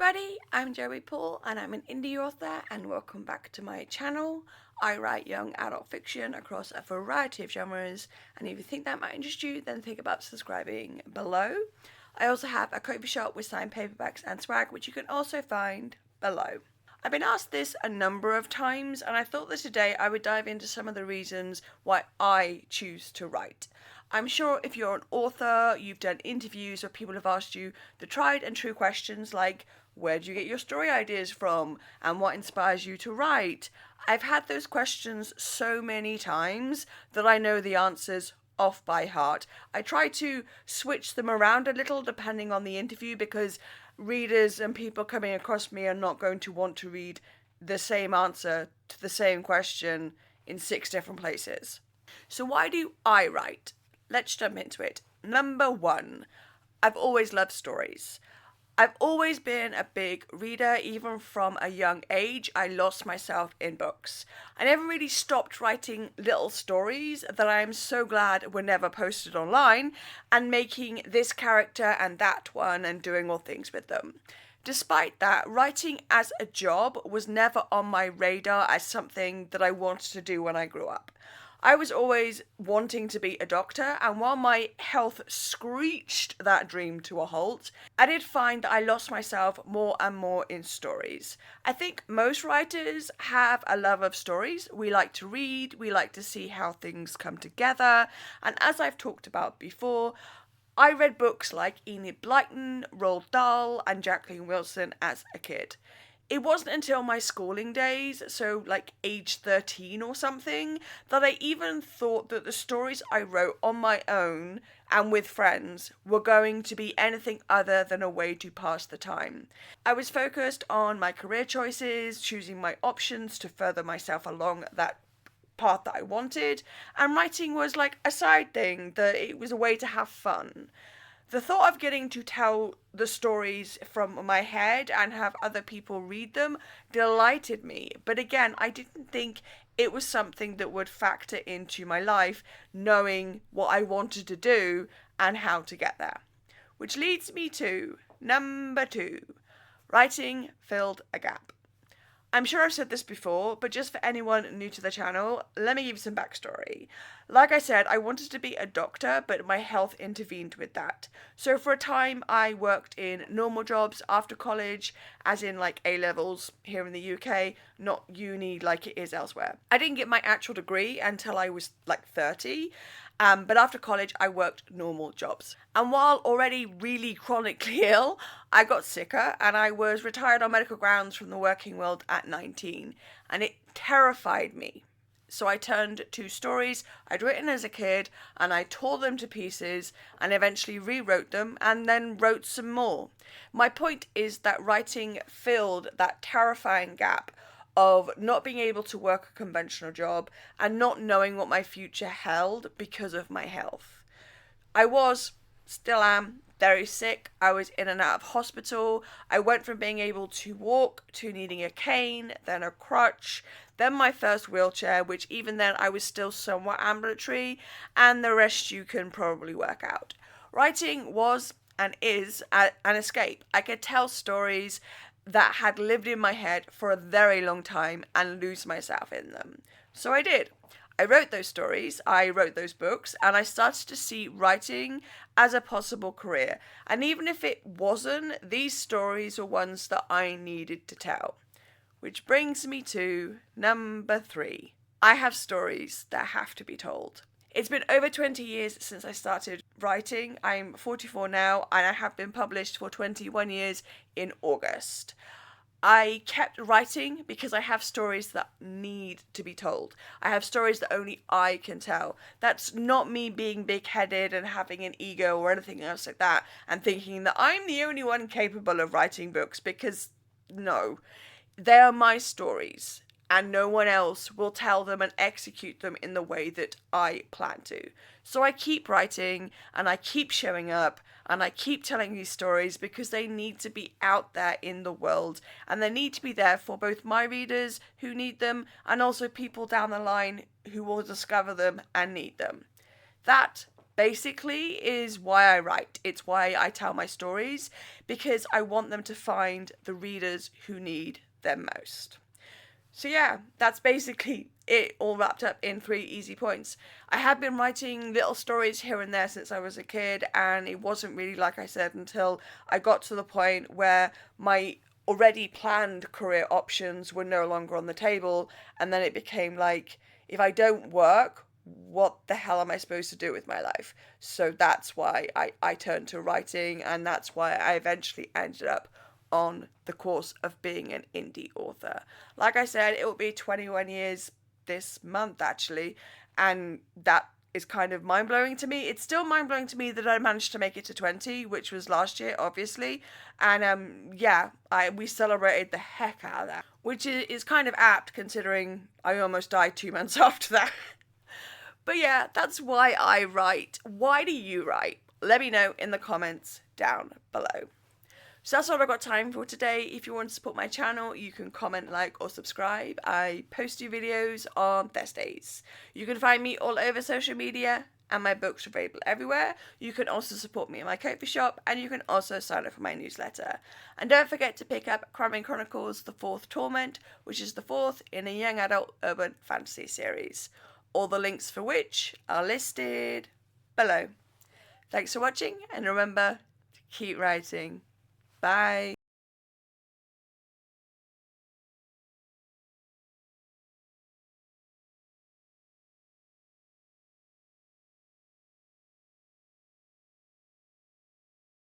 everybody, I'm Joey Paul and I'm an indie author and welcome back to my channel. I write young adult fiction across a variety of genres, and if you think that might interest you, then think about subscribing below. I also have a coffee shop with signed paperbacks and swag, which you can also find below. I've been asked this a number of times, and I thought that today I would dive into some of the reasons why I choose to write. I'm sure if you're an author, you've done interviews where people have asked you the tried and true questions like, where do you get your story ideas from? And what inspires you to write? I've had those questions so many times that I know the answers off by heart. I try to switch them around a little depending on the interview, because readers and people coming across me are not going to want to read the same answer to the same question in 6 different places. So why do I write? Let's jump into it. Number 1, I've always loved stories. I've always been a big reader. Even from a young age, I lost myself in books. I never really stopped writing little stories that I am so glad were never posted online, and making this character and that one and doing all things with them. Despite that, writing as a job was never on my radar as something that I wanted to do when I grew up. I was always wanting to be a doctor, and while my health screeched that dream to a halt, I did find that I lost myself more and more in stories. I think most writers have a love of stories. We like to read, we like to see how things come together, and as I've talked about before, I read books like Enid Blyton, Roald Dahl, and Jacqueline Wilson as a kid. It wasn't until my schooling days, so like age 13 or something, that I even thought that the stories I wrote on my own and with friends were going to be anything other than a way to pass the time. I was focused on my career choices, choosing my options to further myself along that path that I wanted, and writing was like a side thing, that it was a way to have fun. The thought of getting to tell the stories from my head and have other people read them delighted me. But again, I didn't think it was something that would factor into my life, knowing what I wanted to do and how to get there. Which leads me to number 2. Writing filled a gap. I'm sure I've said this before, but just for anyone new to the channel, let me give you some backstory. Like I said, I wanted to be a doctor, but my health intervened with that. So for a time, I worked in normal jobs after college, as in like A-levels here in the UK, not uni like it is elsewhere. I didn't get my actual degree until I was like 30. But after college, I worked normal jobs. And while already really chronically ill, I got sicker and I was retired on medical grounds from the working world at 19. And it terrified me. So I turned to stories I'd written as a kid, and I tore them to pieces and eventually rewrote them and then wrote some more. My point is that writing filled that terrifying gap of not being able to work a conventional job and not knowing what my future held because of my health. Still am, very sick. I was in and out of hospital. I went from being able to walk to needing a cane, then a crutch, then my first wheelchair, which even then I was still somewhat ambulatory, and the rest you can probably work out. Writing was and is an escape. I could tell stories that had lived in my head for a very long time and lose myself in them. So I did. I wrote those stories, I wrote those books, and I started to see writing as a possible career. And even if it wasn't, these stories were ones that I needed to tell. Which brings me to number 3. I have stories that have to be told. It's been over 20 years since I started writing. I'm 44 now, and I have been published for 21 years in August. I kept writing because I have stories that need to be told. I have stories that only I can tell. That's not me being big-headed and having an ego or anything else like that, and thinking that I'm the only one capable of writing books, because no. They are my stories, and no one else will tell them and execute them in the way that I plan to. So I keep writing, and I keep showing up, and I keep telling these stories because they need to be out there in the world, and they need to be there for both my readers who need them, and also people down the line who will discover them and need them. That basically is why I write. It's why I tell my stories, because I want them to find the readers who need them most. So yeah, that's basically it, all wrapped up in 3 easy points. I have been writing little stories here and there since I was a kid, and it wasn't really, like I said, until I got to the point where my already planned career options were no longer on the table, and then it became like, if I don't work, what the hell am I supposed to do with my life? So that's why I turned to writing, and that's why I eventually ended up on the course of being an indie author. Like I said, it will be 21 years this month, actually, and that is kind of mind blowing to me. It's still mind blowing to me that I managed to make it to 20, which was last year, obviously. And yeah, we celebrated the heck out of that, which is kind of apt considering I almost died 2 months after that. But yeah, that's why I write. Why do you write? Let me know in the comments down below. So that's all I've got time for today. If you want to support my channel, you can comment, like, or subscribe. I post new videos on Thursdays. You can find me all over social media, and my books are available everywhere. You can also support me in my Ko-fi shop, and you can also sign up for my newsletter. And don't forget to pick up Crime Chronicles: The Fourth Torment, which is the 4th in a young adult urban fantasy series. All the links for which are listed below. Thanks for watching, and remember to keep writing. Bye.